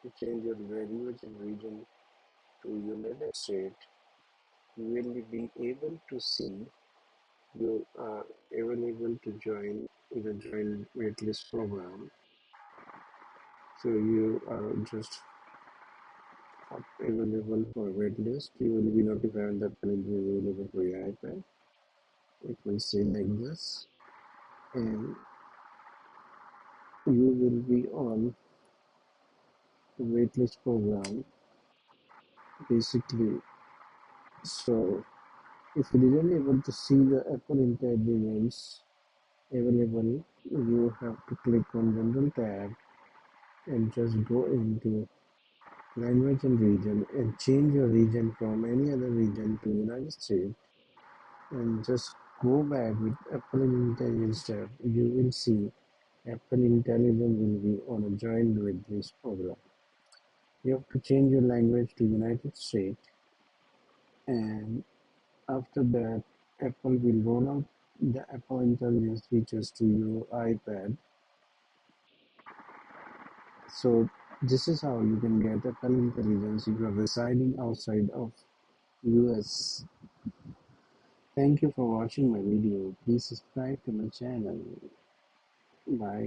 to change your language and region to United States, you will be able to see you are available to join the joint waitlist program. So you are just available for waitlist. You will be notified that will be available for your iPad. It will say like this, and you will be on the waitlist program basically. So if you didn't able to see the Apple Intelligence available, you have to click on General tab and just go into language and region and change your region from any other region to United States and just go back with Apple Intelligence tab. You will see Apple Intelligence will be on a joint with this program. You have to change your language to United States, and after that Apple will roll out the Apple Intelligence features to your iPad. So this is how you can get Apple Intelligence if you are residing outside of US. Thank you for watching my video. Please subscribe to my channel. Bye.